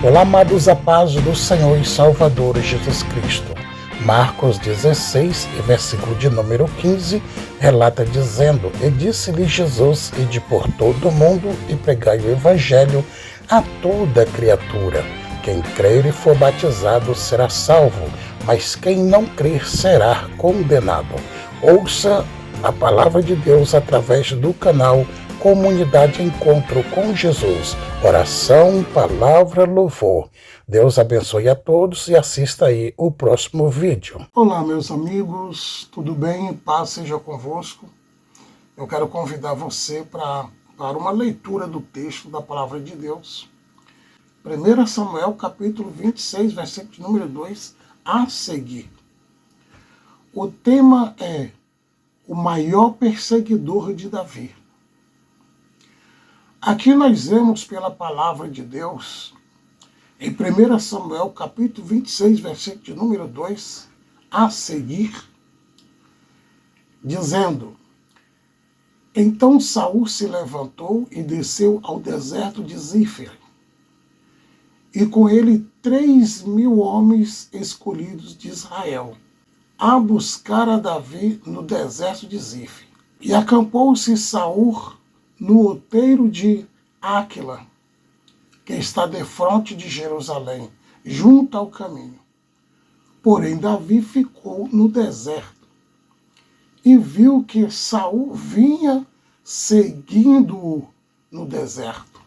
Olá, amados, a paz do Senhor e Salvador Jesus Cristo. Marcos 16, versículo de número 15, relata dizendo: E disse-lhe Jesus, ide por todo o mundo e pregai o evangelho a toda criatura. Quem crer e for batizado será salvo, mas quem não crer será condenado. Ouça a palavra de Deus através do canal Comunidade Encontro com Jesus. Oração, palavra, louvor. Deus abençoe a todos e assista aí o próximo vídeo. Olá, meus amigos, tudo bem? Paz seja convosco. Eu quero convidar você para uma leitura do texto da palavra de Deus. 1 Samuel, capítulo 26, versículo de número 2, a seguir. O tema é o maior perseguidor de Davi. Aqui nós vemos pela palavra de Deus, em 1 Samuel, capítulo 26, versículo de número 2, a seguir, dizendo: Então Saul se levantou e desceu ao deserto de Zífer, e com ele 3.000 homens escolhidos de Israel, a buscar a Davi no deserto de Zífer. E acampou-se Saul no outeiro de Áquila, que está defronte de Jerusalém, junto ao caminho. Porém, Davi ficou no deserto e viu que Saul vinha seguindo-o no deserto.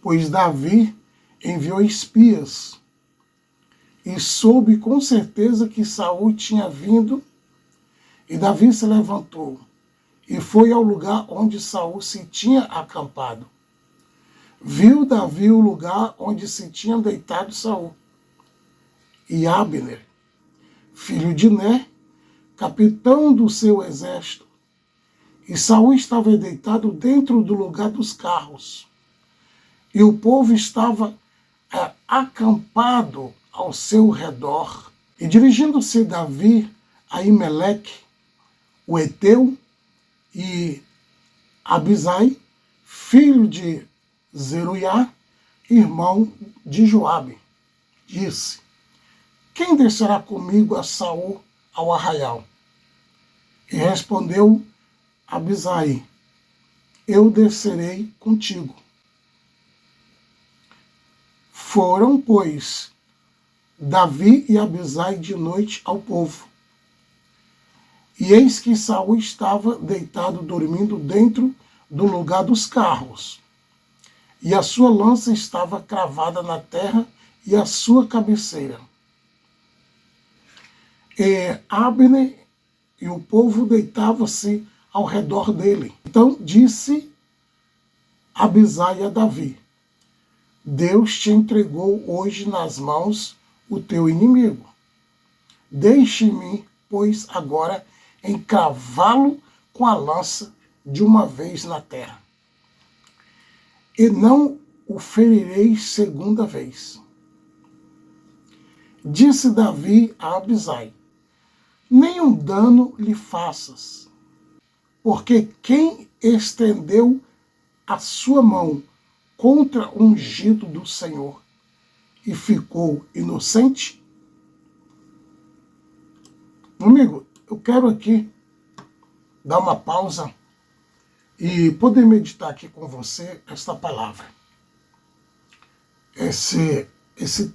Pois Davi enviou espias e soube com certeza que Saul tinha vindo, e Davi se levantou e foi ao lugar onde Saul se tinha acampado. Viu Davi o lugar onde se tinha deitado Saul. E Abner, filho de Ner, capitão do seu exército. E Saul estava deitado dentro do lugar dos carros. E o povo estava acampado ao seu redor. E dirigindo-se Davi a Imeleque, o Eteu, e Abisai, filho de Zeruiá, irmão de Joabe, disse: Quem descerá comigo a Saul ao arraial? E respondeu Abisai: Eu descerei contigo. Foram, pois, Davi e Abisai de noite ao povo. E eis que Saul estava deitado dormindo dentro do lugar dos carros, e a sua lança estava cravada na terra e a sua cabeceira. E Abner e o povo deitavam-se ao redor dele. Então disse Abisai a Davi: Deus te entregou hoje nas mãos o teu inimigo. Deixe-me, pois, agora encravá-lo com a lança de uma vez na terra, e não o ferirei segunda vez. Disse Davi a Abisai: Nenhum dano lhe faças, porque quem estendeu a sua mão contra o ungido do Senhor e ficou inocente? Amigo, eu quero aqui dar uma pausa e poder meditar aqui com você esta palavra. Esse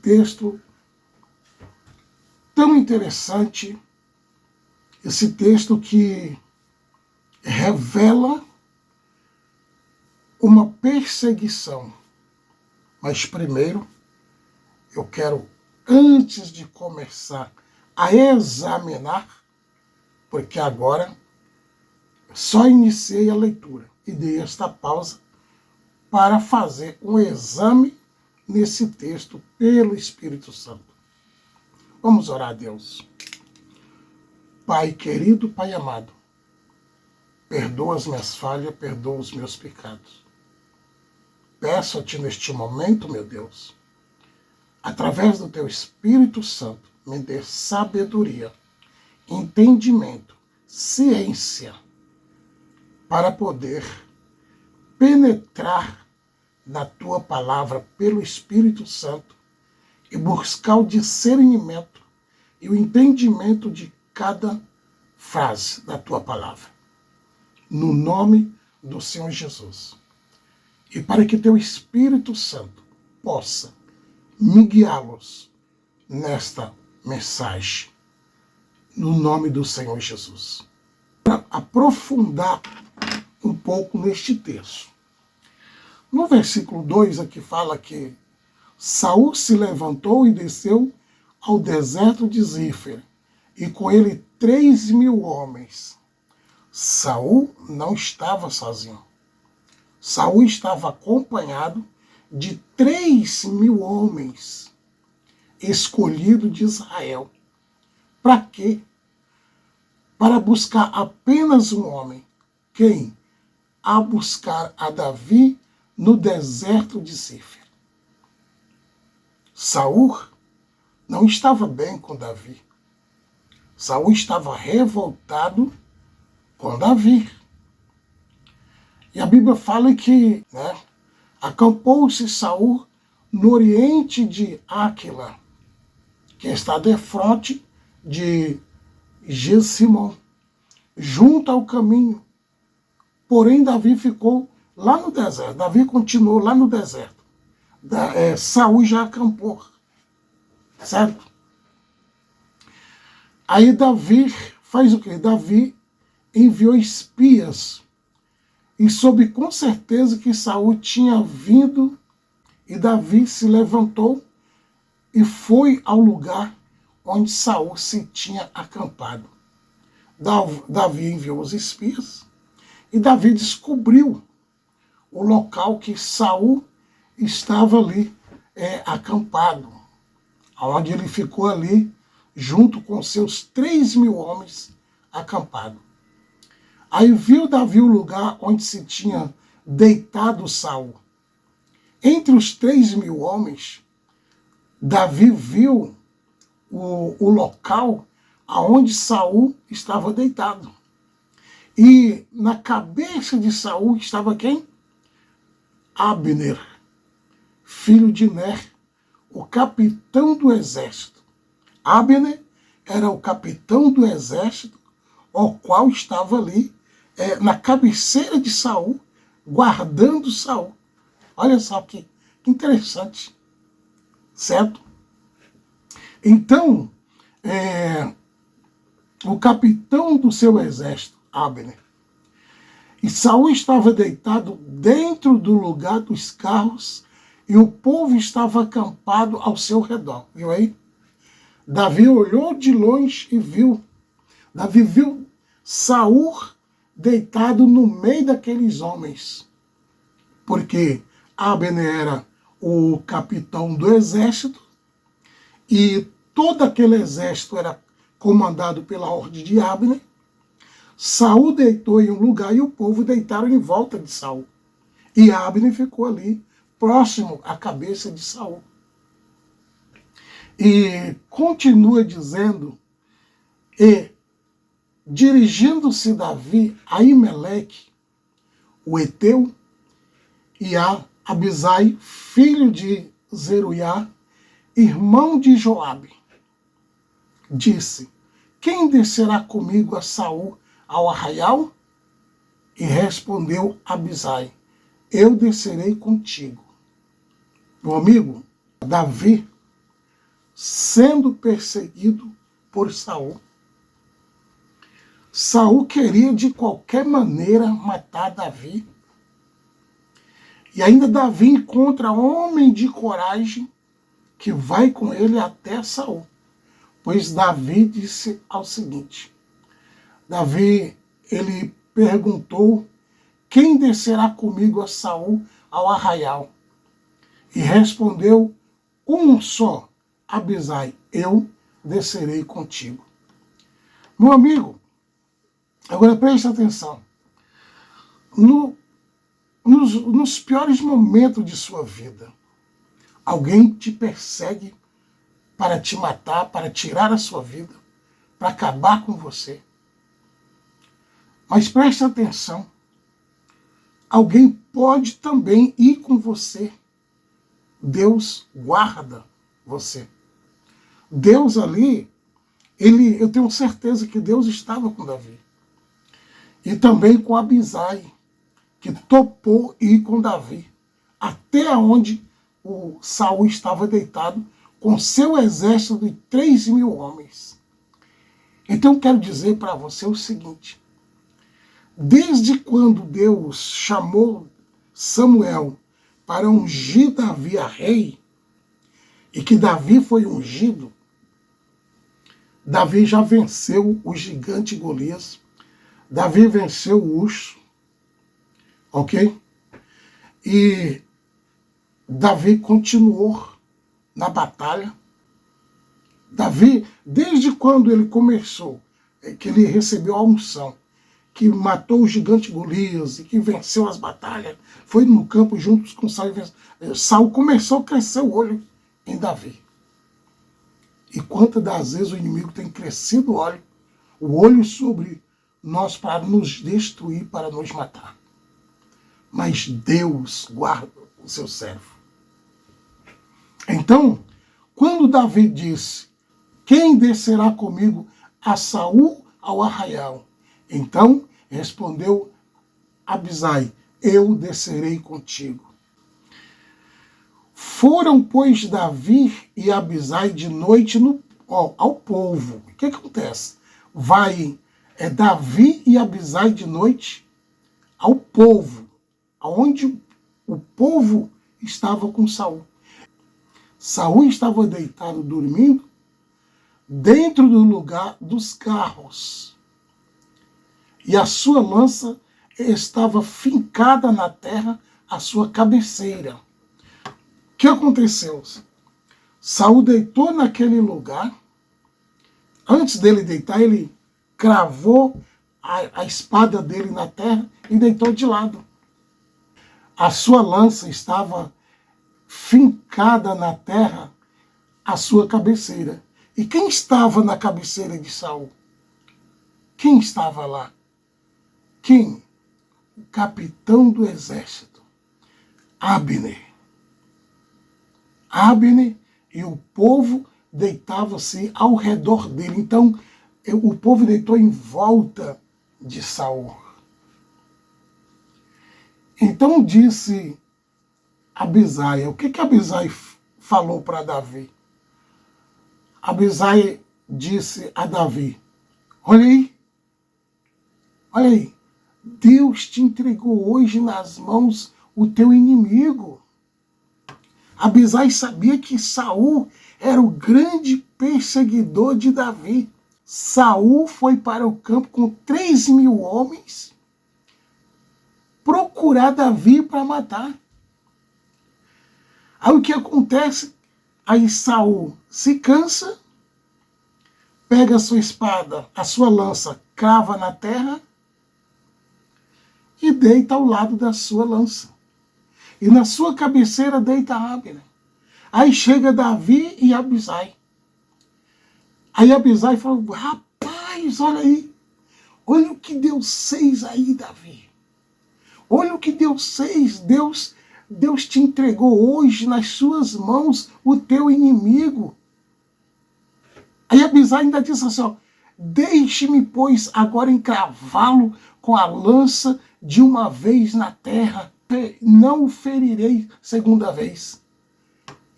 texto tão interessante, esse texto que revela uma perseguição. Mas primeiro, eu quero, antes de começar a examinar, porque agora só iniciei a leitura e dei esta pausa para fazer um exame nesse texto pelo Espírito Santo. Vamos orar a Deus. Pai querido, Pai amado, perdoa as minhas falhas, perdoa os meus pecados. Peço a Ti neste momento, meu Deus, através do Teu Espírito Santo, me dê sabedoria, entendimento, ciência, para poder penetrar na tua palavra pelo Espírito Santo e buscar o discernimento e o entendimento de cada frase da tua palavra. No nome do Senhor Jesus. E para que teu Espírito Santo possa me guiá-los nesta mensagem. No nome do Senhor Jesus. Para aprofundar um pouco neste texto. No versículo 2 aqui fala que Saul se levantou e desceu ao deserto de Zífer, e com ele 3.000 homens. Saul não estava sozinho. Saul estava acompanhado de 3.000 homens escolhidos de Israel. Para quê? Para buscar apenas um homem. Quem? A buscar a Davi no deserto de Zífer. Saul não estava bem com Davi. Saul estava revoltado com Davi. E a Bíblia fala que acampou-se Saul no oriente de Áquila, que está defronte de Gesimon, junto ao caminho. Porém, Davi ficou lá no deserto. Davi continuou lá no deserto. Saul já acampou. Certo? Aí Davi faz o quê? Davi enviou espias e soube com certeza que Saul tinha vindo, e Davi se levantou e foi ao lugar onde Saul se tinha acampado. Davi enviou os espias e Davi descobriu o local que Saul estava ali acampado, onde ele ficou ali junto com seus 3.000 homens acampados. Aí viu Davi o lugar onde se tinha deitado Saul. Entre os 3.000 homens, Davi viu o local aonde Saul estava deitado. E na cabeça de Saul estava quem? Abner, filho de Ner, o capitão do exército. Abner era o capitão do exército, o qual estava ali na cabeceira de Saul, guardando Saul. Olha só que interessante, certo? Então, o capitão do seu exército, Abner, e Saul estava deitado dentro do lugar dos carros e o povo estava acampado ao seu redor. Viu aí? Davi olhou de longe e viu. Davi viu Saul deitado no meio daqueles homens. Porque Abner era o capitão do exército e todo aquele exército era comandado pela ordem de Abner. Saul deitou em um lugar e o povo deitaram em volta de Saul. E Abner ficou ali, próximo à cabeça de Saul. E continua dizendo, e dirigindo-se Davi a Aimeleque, o Eteu, e a Abisai, filho de Zeruiá, irmão de Joabe, disse: quem descerá comigo a Saul ao arraial? E respondeu Abisai: eu descerei contigo. Meu amigo, Davi, sendo perseguido por Saul. Saul queria de qualquer maneira matar Davi. E ainda Davi encontra homem de coragem que vai com ele até Saul. Pois Davi disse ao seguinte: Davi, ele perguntou: quem descerá comigo a Saul ao arraial? E respondeu um só, Abisai: eu descerei contigo. Meu amigo, agora preste atenção. Nos piores momentos de sua vida, alguém te persegue para te matar, para tirar a sua vida, para acabar com você. Mas preste atenção. alguém pode também ir com você. Deus guarda você. Deus ali, eu tenho certeza que Deus estava com Davi. E também com Abisai, que topou ir com Davi, até onde o Saul estava deitado, com seu exército de 3.000 homens. Então eu quero dizer para você o seguinte: desde quando Deus chamou Samuel para ungir Davi a rei, e que Davi foi ungido, Davi já venceu o gigante Golias, Davi venceu o urso, ok? E Davi continuou na batalha. Davi, desde quando ele começou, que ele recebeu a unção, que matou o gigante Golias e que venceu as batalhas, foi no campo juntos com Saul. Saul começou a crescer o olho em Davi. E quantas das vezes o inimigo tem crescido o olho sobre nós para nos destruir, para nos matar. Mas Deus guarda o seu servo. Então, quando Davi disse: quem descerá comigo a Saul ao arraial? Então respondeu Abisai: eu descerei contigo. Foram, pois, Davi e Abisai de noite ao povo. O que acontece? Davi e Abisai de noite ao povo, aonde o povo estava com Saul. Saul estava deitado dormindo dentro do lugar dos carros, e a sua lança estava fincada na terra, à sua cabeceira. O que aconteceu? Saul deitou naquele lugar. Antes dele deitar, ele cravou a espada dele na terra e deitou de lado. A sua lança estava fincada na terra, à sua cabeceira. E quem estava na cabeceira de Saul? Quem estava lá? Quem? O capitão do exército, Abner. Abner e o povo deitavam-se ao redor dele. Então, o povo deitou em volta de Saul. Então disse Abisai. O que Abisai falou para Davi? Abisai disse a Davi: olha aí, Deus te entregou hoje nas mãos o teu inimigo. Abisai sabia que Saul era o grande perseguidor de Davi. Saul foi para o campo com 3.000 homens procurar Davi para matar. Aí o que acontece? Aí Saul se cansa, pega a sua espada, a sua lança, crava na terra e deita ao lado da sua lança. E na sua cabeceira deita Abner. Aí chega Davi e Abisai. Aí Abisai falou: rapaz, olha aí. Olha o que Deus fez aí, Davi. Olha o que Deus fez. Deus te entregou hoje nas suas mãos o teu inimigo. Aí Abisai ainda disse assim: ó, deixe-me, pois, agora encravá-lo com a lança de uma vez na terra. Não o ferirei segunda vez.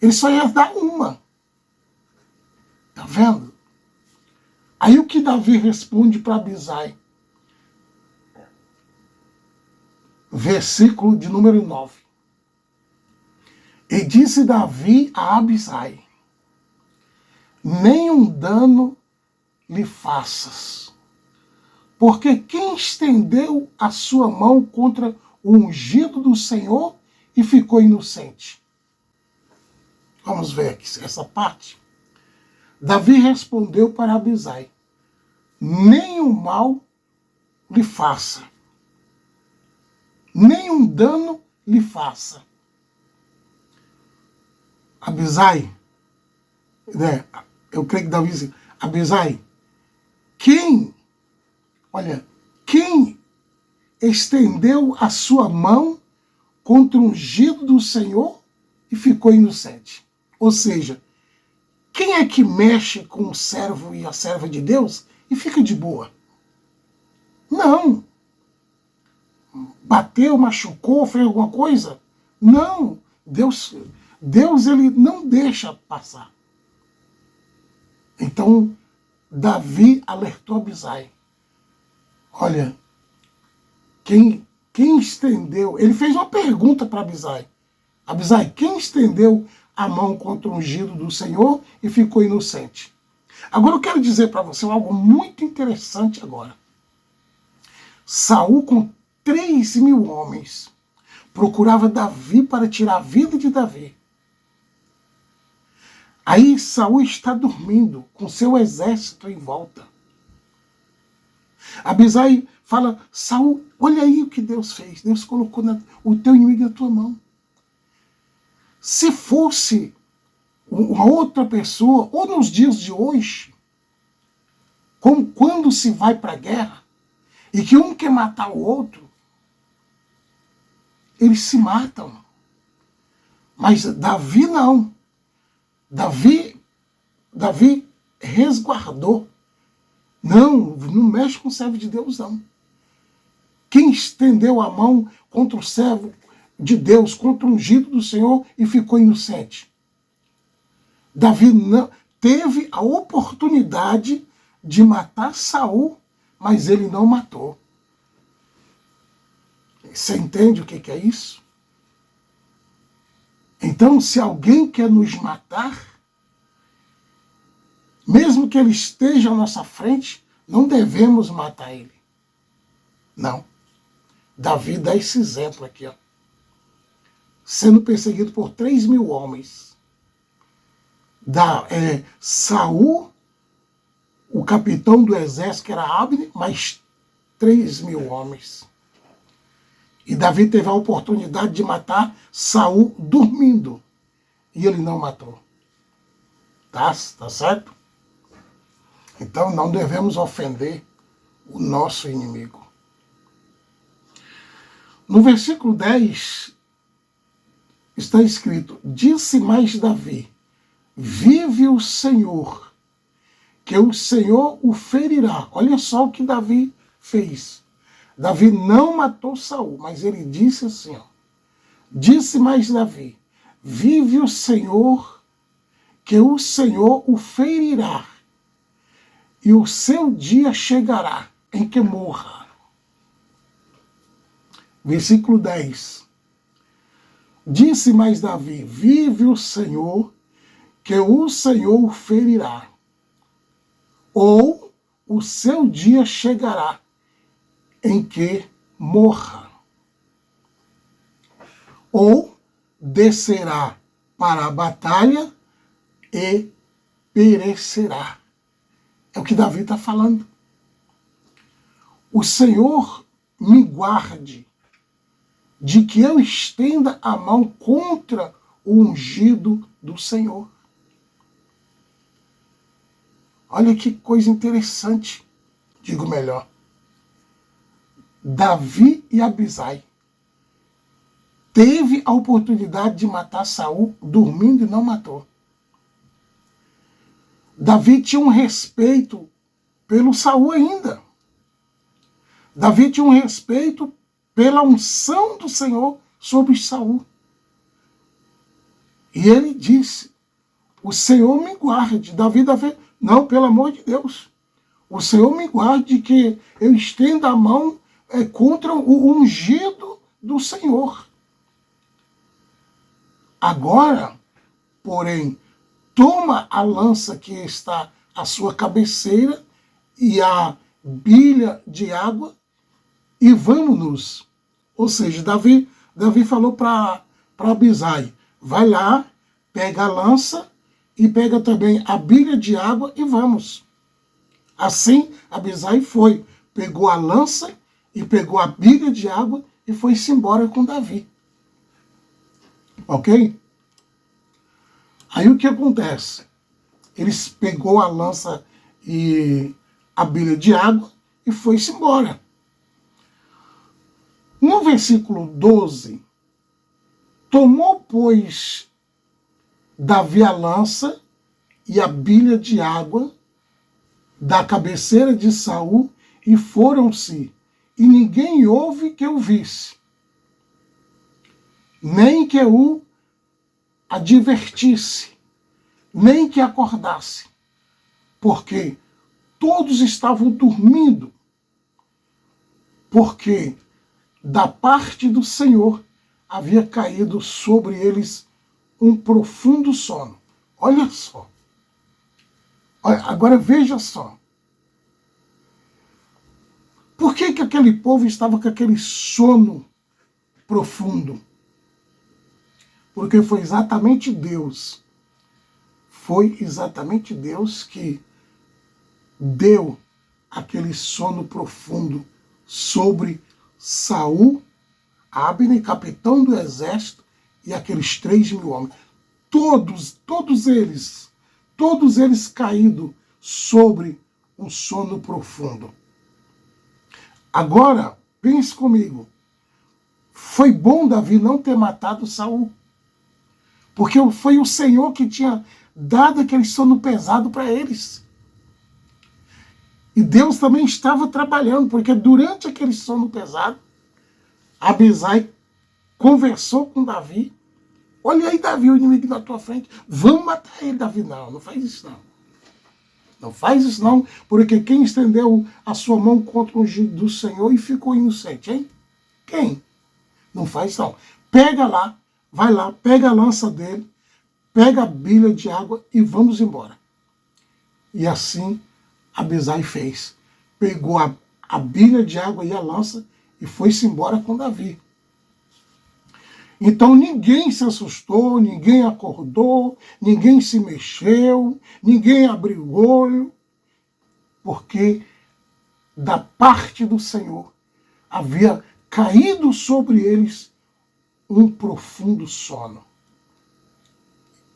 Ele só ia dar uma. Tá vendo? Aí o que Davi responde para Abisai? Versículo de número 9. E disse Davi a Abisai: nenhum dano lhe faças, porque quem estendeu a sua mão contra o ungido do Senhor e ficou inocente? Vamos ver aqui essa parte. Davi respondeu para Abisai: nenhum mal lhe faça, nenhum dano lhe faça. Abisai, né? Eu creio que Davi disse: Abisai, quem estendeu a sua mão contra o ungido do Senhor e ficou inocente. Ou seja, quem é que mexe com o servo e a serva de Deus e fica de boa? Não. Bateu, machucou, fez alguma coisa? Não. Deus ele não deixa passar. Então, Davi alertou Abisai. Olha, quem estendeu... Ele fez uma pergunta para Abisai. Abisai, quem estendeu a mão contra o ungido do Senhor e ficou inocente? Agora eu quero dizer para você algo muito interessante agora. Saul, com 3.000 homens, procurava Davi para tirar a vida de Davi. Aí Saul está dormindo, com seu exército em volta. Abisai fala, Saul, olha aí o que Deus fez. Deus colocou o teu inimigo na tua mão. Se fosse uma outra pessoa, ou nos dias de hoje, como quando se vai para a guerra, e que um quer matar o outro, eles se matam. Mas Davi não. Davi resguardou. Não mexe com o servo de Deus, não. Quem estendeu a mão contra o servo de Deus, contra o ungido do Senhor e ficou inocente? Davi não teve a oportunidade de matar Saul, mas ele não matou. Você entende o que é isso? Então, se alguém quer nos matar, mesmo que ele esteja à nossa frente, não devemos matar ele. Não. Davi dá esse exemplo aqui, ó. Sendo perseguido por 3.000 homens. Saul, o capitão do exército, que era Abner, mais 3.000 homens. E Davi teve a oportunidade de matar Saul dormindo. E ele não matou. Tá certo? Então não devemos ofender o nosso inimigo. No versículo 10 está escrito, disse mais Davi, vive o Senhor, que o Senhor o ferirá. Olha só o que Davi fez. Davi não matou Saul, mas ele disse assim, ó, disse mais Davi, vive o Senhor, que o Senhor o ferirá, e o seu dia chegará em que morra. Versículo 10. Disse mais Davi, vive o Senhor, que o Senhor o ferirá, ou o seu dia chegará em que morra, ou descerá para a batalha e perecerá. É o que Davi está falando. O Senhor me guarde de que eu estenda a mão contra o ungido do Senhor. Olha que coisa interessante. Digo melhor. Davi e Abisai teve a oportunidade de matar Saul dormindo e não matou. Davi tinha um respeito pelo Saul ainda. Davi tinha um respeito pela unção do Senhor sobre Saul. E ele disse, o Senhor me guarde. Davi, não, pelo amor de Deus. O Senhor me guarde que eu estenda a mão contra o ungido do Senhor. Agora, porém, toma a lança que está à sua cabeceira e a bilha de água e vamos-nos. Ou seja, Davi falou para Abisai, vai lá, pega a lança e pega também a bilha de água e vamos. Assim, Abisai foi, pegou a lança e pegou a bilha de água e foi-se embora com Davi. Ok? Aí o que acontece? Eles pegou a lança e a bilha de água e foi-se embora. No versículo 12, tomou, pois, Davi a lança e a bilha de água da cabeceira de Saul e foram-se, e ninguém houve que o visse, nem que o advertisse, nem que acordasse, porque todos estavam dormindo, porque da parte do Senhor havia caído sobre eles um profundo sono. Olha só. Agora veja só. Por que que aquele povo estava com aquele sono profundo? Porque foi exatamente Deus. Foi exatamente Deus que deu aquele sono profundo sobre Saul, Abner, capitão do exército, e aqueles 3.000 homens. Todos eles caídos sobre um sono profundo. Agora, pense comigo. Foi bom Davi não ter matado Saul, porque foi o Senhor que tinha dado aquele sono pesado para eles. E Deus também estava trabalhando, porque durante aquele sono pesado, Abisai conversou com Davi. Olha aí, Davi, o inimigo na tua frente. Vamos matar ele, Davi. Não faz isso não. Não faz isso não, porque quem estendeu a sua mão contra o ungido do Senhor e ficou inocente, hein? Quem? Não faz isso não. Pega lá, vai lá, pega a lança dele, pega a bilha de água e vamos embora. E assim Abisai fez. Pegou a bilha de água e a lança e foi-se embora com Davi. Então ninguém se assustou, ninguém acordou, ninguém se mexeu, ninguém abriu o olho, porque da parte do Senhor havia caído sobre eles um profundo sono.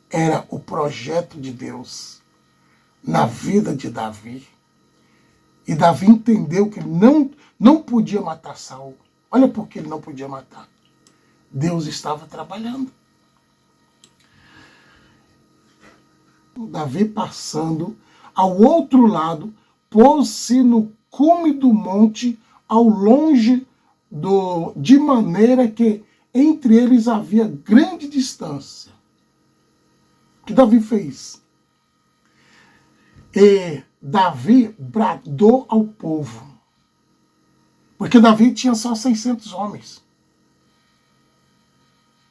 Era o projeto de Deus na vida de Davi. E Davi entendeu que ele não podia matar Saul. Olha por que ele não podia matar. Deus estava trabalhando. Davi, passando ao outro lado, pôs-se no cume do monte, ao longe de maneira que entre eles havia grande distância. O que Davi fez? E Davi bradou ao povo, porque Davi tinha só 600 homens.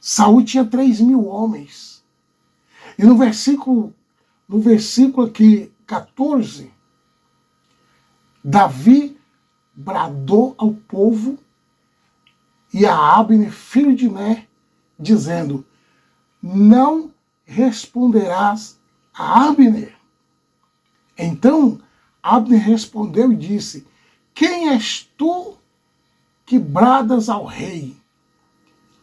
Saul tinha 3.000 homens. E no versículo aqui, 14, Davi bradou ao povo e a Abner, filho de Ner, dizendo: não responderás a Abner. Então Abner respondeu e disse: quem és tu que bradas ao rei?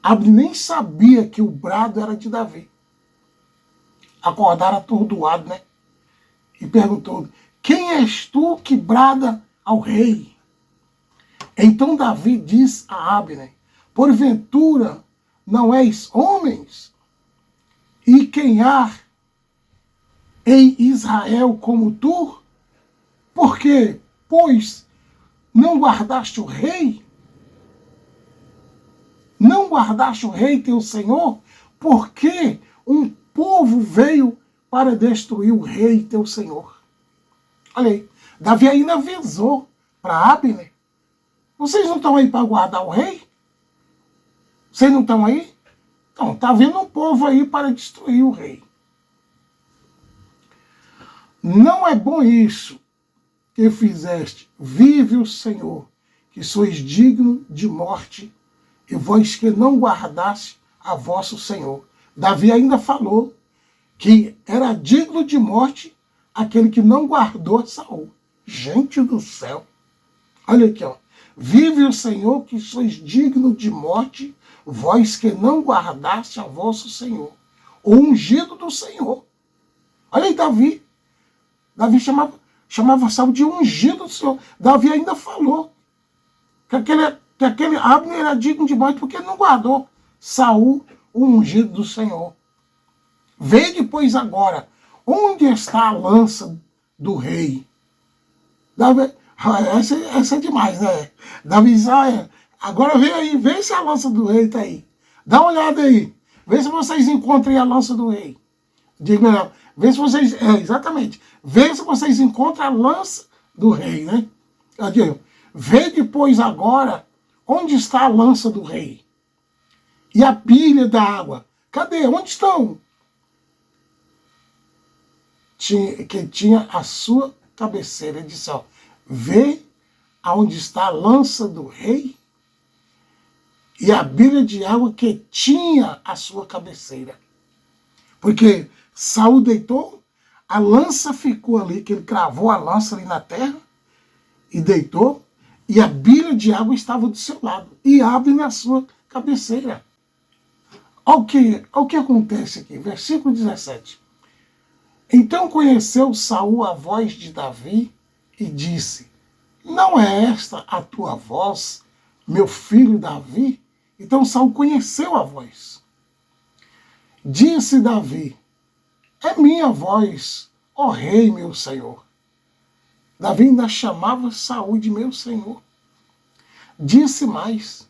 Abner nem sabia que o brado era de Davi. Acordaram atordoado, né? E perguntou: quem és tu que brada ao rei? Então Davi diz a Abner: porventura não és homens? E quem há em Israel como tu? Porque, pois, não guardaste o rei? Não guardaste o rei teu senhor? Porque um povo veio para destruir o rei teu senhor. Olha aí, Davi ainda avisou para Abner: vocês não estão aí para guardar o rei? Vocês não estão aí? Então, está vindo um povo aí para destruir o rei. Não é bom isso que fizeste. Vive o Senhor, que sois digno de morte, e vós que não guardaste a vosso Senhor. Davi ainda falou que era digno de morte aquele que não guardou Saul. Gente do céu. Olha aqui, ó. Vive o Senhor, que sois digno de morte, vós que não guardaste a vosso Senhor. O ungido do Senhor. Olha aí, Davi. Davi chamava Saul de ungido do Senhor. Davi ainda falou que que aquele Abner era digno de morte porque não guardou Saul, o ungido do Senhor. Vede, pois, agora, onde está a lança do rei? Davi, essa é demais, né? Davi diz, agora vem aí, vê se a lança do rei está aí. Dá uma olhada aí. Vê se vocês encontram a lança do rei. Diga melhor, vê se vocês, exatamente, vê se vocês encontram a lança do rei, né? Eu digo, vê depois agora onde está a lança do rei e a pilha da água. Cadê? Onde estão? Que tinha a sua cabeceira. Ele disse, ó, vê aonde está a lança do rei e a bilha de água que tinha a sua cabeceira. Porque Saul deitou, a lança ficou ali, que ele cravou a lança ali na terra e deitou, e a bilha de água estava do seu lado, e Abner na sua cabeceira. Olha o que acontece aqui, versículo 17. Então conheceu Saul a voz de Davi e disse, não é esta a tua voz, meu filho Davi? Então Saul conheceu a voz. Disse Davi, é minha voz, ó rei, meu senhor. Davi ainda chamava Saul de meu senhor. Disse mais,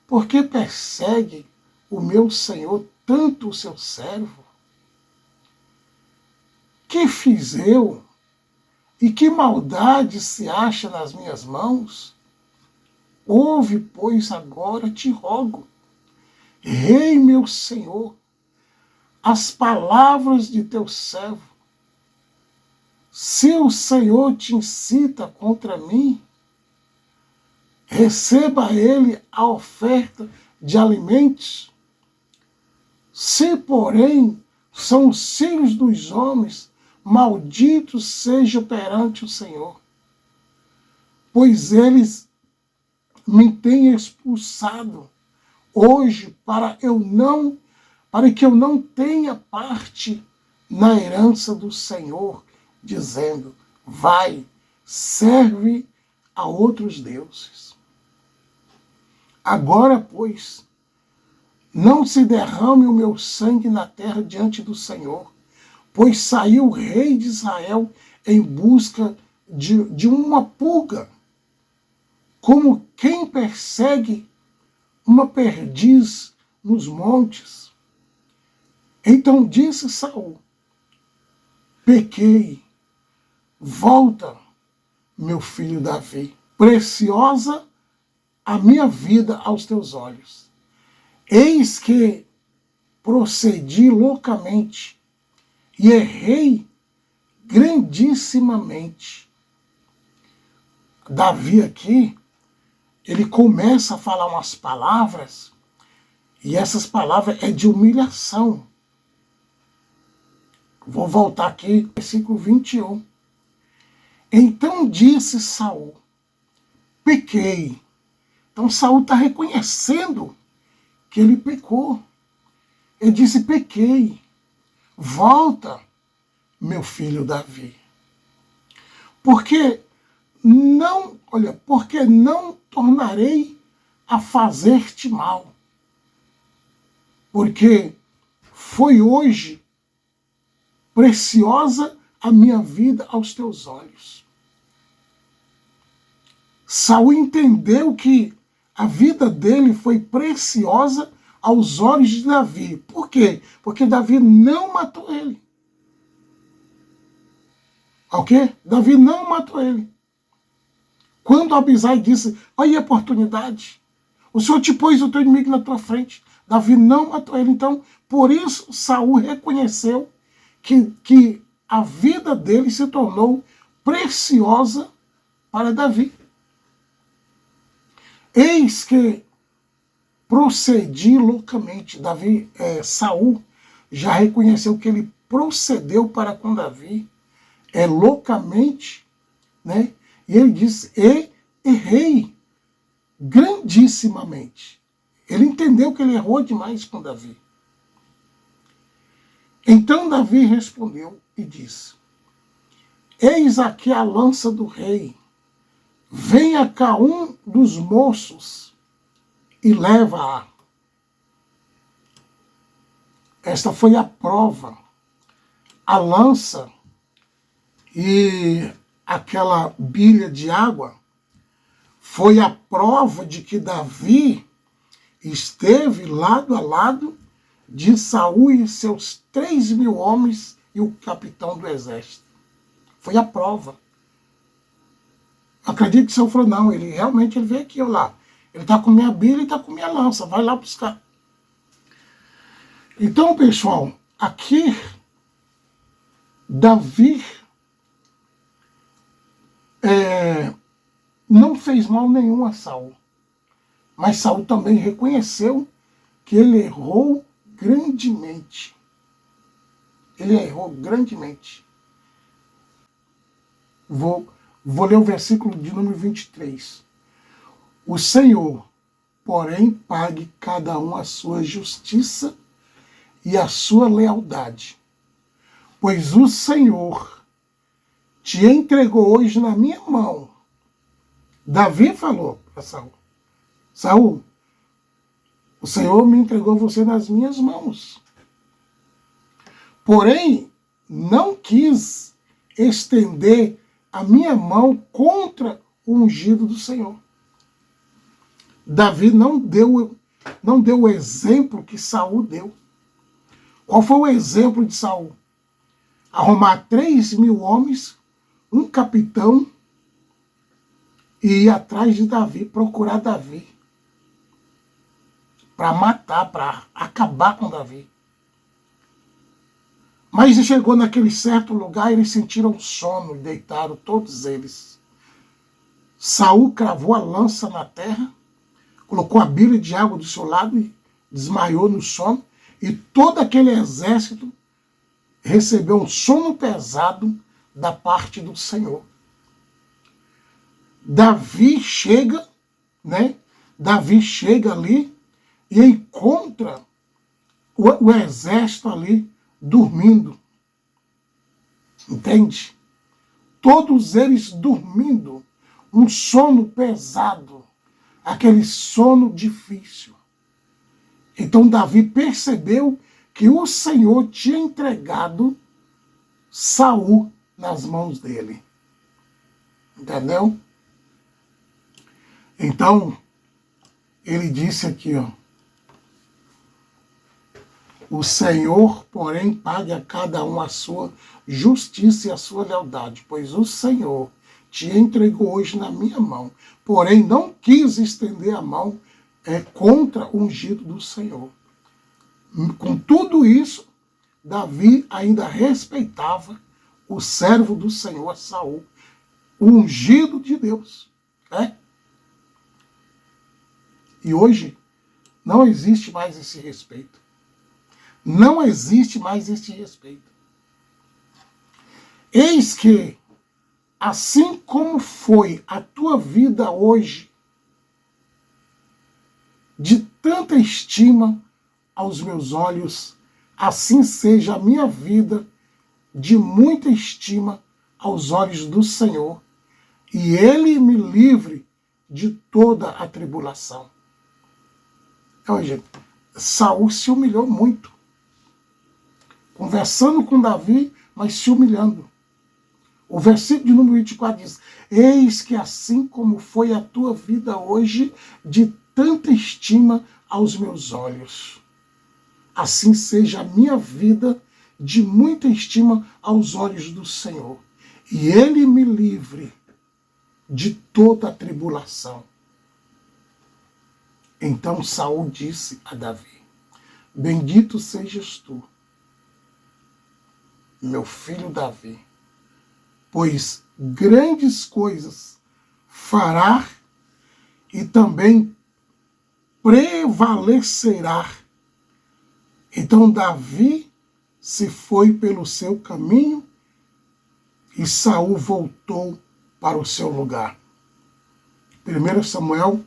por que persegue o meu senhor tanto o seu servo? Que fiz eu? E que maldade se acha nas minhas mãos? Ouve, pois, agora te rogo, rei meu senhor, as palavras de teu servo. Se o Senhor te incita contra mim, receba ele a oferta de alimentos. Se, porém, são os filhos dos homens, malditos seja perante o Senhor, pois eles me têm expulsado hoje para que eu não tenha parte na herança do Senhor, dizendo, vai, serve a outros deuses. Agora, pois, não se derrame o meu sangue na terra diante do Senhor, pois saiu o rei de Israel em busca de uma pulga, como quem persegue uma perdiz nos montes. Então disse Saul, pequei, volta, meu filho Davi, preciosa a minha vida aos teus olhos. Eis que procedi loucamente e errei grandissimamente. Davi aqui, ele começa a falar umas palavras, e essas palavras é de humilhação. Vou voltar aqui, versículo 21. Então disse Saul, pequei. Então Saul está reconhecendo que ele pecou. Ele disse, pequei. Volta, meu filho Davi. Porque não tornarei a fazer-te mal. Porque foi hoje preciosa a minha vida aos teus olhos. Saul entendeu que a vida dele foi preciosa aos olhos de Davi. Por quê? Porque Davi não matou ele. Ok? Davi não matou ele. Quando Abisai disse, olha a oportunidade, o Senhor te pôs o teu inimigo na tua frente, Davi não matou ele. Então, por isso, Saul reconheceu que a vida dele se tornou preciosa para Davi. Eis que procedi loucamente. Saul já reconheceu que ele procedeu para com Davi loucamente, né? E ele disse, errei grandissimamente. Ele entendeu que ele errou demais com Davi. Então Davi respondeu e disse, eis aqui a lança do rei, venha cá um dos moços e leva-a. Esta foi a prova. A lança e aquela bilha de água foi a prova de que Davi esteve lado a lado de Saul e seus 3.000 homens e o capitão do exército. Foi a prova. Acredito que o Senhor falou, não, ele realmente veio aqui, olha lá. Ele está com minha bilha e está com minha lança, vai lá buscar. Então, pessoal, aqui Davi não fez mal nenhum a Saul. Mas Saul também reconheceu que ele errou grandemente. Ele errou grandemente. Vou ler o versículo de número 23. O Senhor, porém, pague cada um a sua justiça e a sua lealdade. Pois o Senhor te entregou hoje na minha mão. Davi falou para Saul, Saul, o Senhor me entregou você nas minhas mãos. Porém, não quis estender a minha mão contra o ungido do Senhor. Davi não deu o exemplo que Saul deu. Qual foi o exemplo de Saul? Arrumar 3.000 homens, um capitão, e ir atrás de Davi, procurar Davi, para matar, para acabar com Davi. Mas chegou naquele certo lugar, eles sentiram sono e deitaram todos eles. Saul cravou a lança na terra, colocou a bilha de água do seu lado e desmaiou no sono, e todo aquele exército recebeu um sono pesado da parte do Senhor. Davi chega, Davi chega ali e encontra o exército ali dormindo. Entende? Todos eles dormindo, um sono pesado, aquele sono difícil. Então Davi percebeu que o Senhor tinha entregado Saul nas mãos dele. Entendeu? Então, ele disse aqui, ó, o Senhor, porém, pague a cada um a sua justiça e a sua lealdade, pois o Senhor te entregou hoje na minha mão, porém não quis estender a mão contra o ungido do Senhor. Com tudo isso, Davi ainda respeitava o servo do Senhor, Saul, o ungido de Deus. E hoje não existe mais esse respeito. Não existe mais esse respeito. Eis que, assim como foi a tua vida hoje, de tanta estima aos meus olhos, assim seja a minha vida de muita estima aos olhos do Senhor, e Ele me livre de toda a tribulação. Então, gente, Saul se humilhou muito, conversando com Davi, mas se humilhando. O versículo de número 24 diz, eis que assim como foi a tua vida hoje, de tanta estima aos meus olhos, assim seja a minha vida de muita estima aos olhos do Senhor, e Ele me livre de toda a tribulação. Então Saul disse a Davi, bendito sejas tu, meu filho Davi, pois grandes coisas fará e também prevalecerá. Então Davi se foi pelo seu caminho e Saul voltou para o seu lugar. 1 Samuel,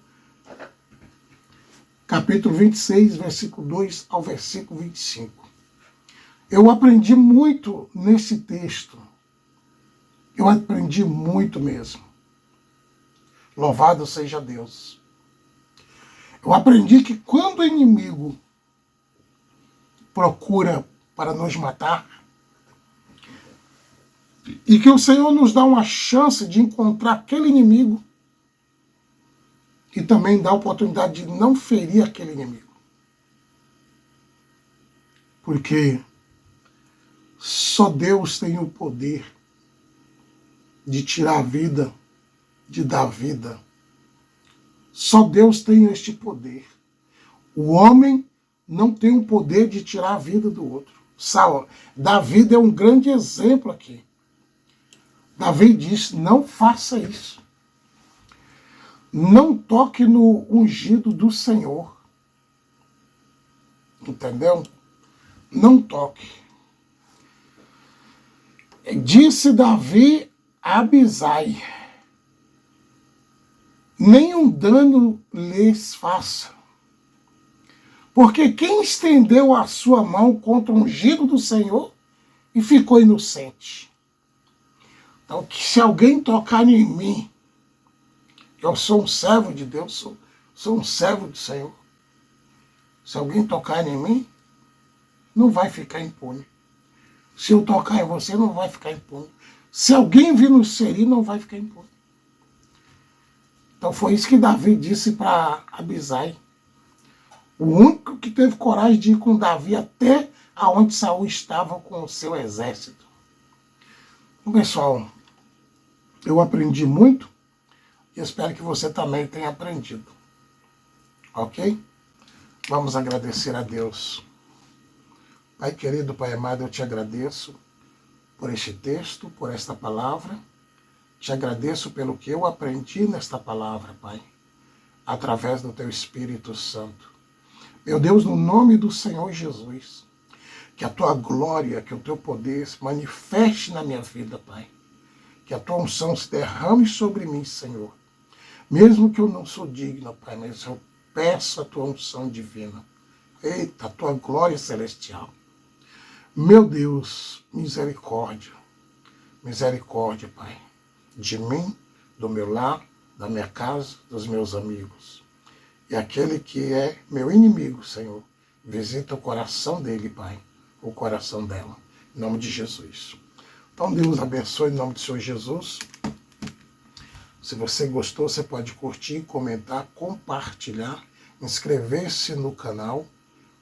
capítulo 26, versículo 2 ao versículo 25. Eu aprendi muito nesse texto. Eu aprendi muito mesmo. Louvado seja Deus. Eu aprendi que quando o inimigo procura para nos matar, e que o Senhor nos dá uma chance de encontrar aquele inimigo e também dá a oportunidade de não ferir aquele inimigo. Porque só Deus tem o poder de tirar a vida, de dar vida. Só Deus tem este poder. O homem não tem o poder de tirar a vida do outro. Davi é um grande exemplo aqui. Davi disse, não faça isso. Não toque no ungido do Senhor. Entendeu? Não toque. Disse Davi a Abisai, nenhum dano lhes faça. Porque quem estendeu a sua mão contra o ungido do Senhor e ficou inocente? Então, que se alguém tocar em mim, eu sou um servo de Deus, sou um servo do Senhor. Se alguém tocar em mim, não vai ficar impune. Se eu tocar em você, não vai ficar impune. Se alguém vir nos ferir, não vai ficar impune. Então foi isso que Davi disse para Abisai. O único que teve coragem de ir com Davi até aonde Saul estava com o seu exército. Então, pessoal, eu aprendi muito e espero que você também tenha aprendido. Ok? Vamos agradecer a Deus. Pai querido, Pai amado, eu te agradeço por este texto, por esta palavra. Te agradeço pelo que eu aprendi nesta palavra, Pai, através do Teu Espírito Santo. Meu Deus, no nome do Senhor Jesus, que a Tua glória, que o Teu poder se manifeste na minha vida, Pai. Que a Tua unção se derrame sobre mim, Senhor. Mesmo que eu não sou digno, Pai, mas eu peço a Tua unção divina. Eita, a Tua glória celestial. Meu Deus, misericórdia. Misericórdia, Pai. De mim, do meu lar, da minha casa, dos meus amigos. E aquele que é meu inimigo, Senhor, visita o coração dele, Pai, o coração dela. Em nome de Jesus. Então, Deus abençoe em nome do Senhor Jesus. Se você gostou, você pode curtir, comentar, compartilhar, inscrever-se no canal,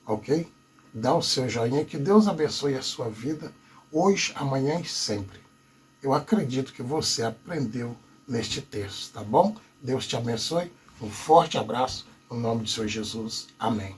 ok? Dá o seu joinha, que Deus abençoe a sua vida, hoje, amanhã e sempre. Eu acredito que você aprendeu neste texto, tá bom? Deus te abençoe, um forte abraço, no nome de Senhor Jesus. Amém.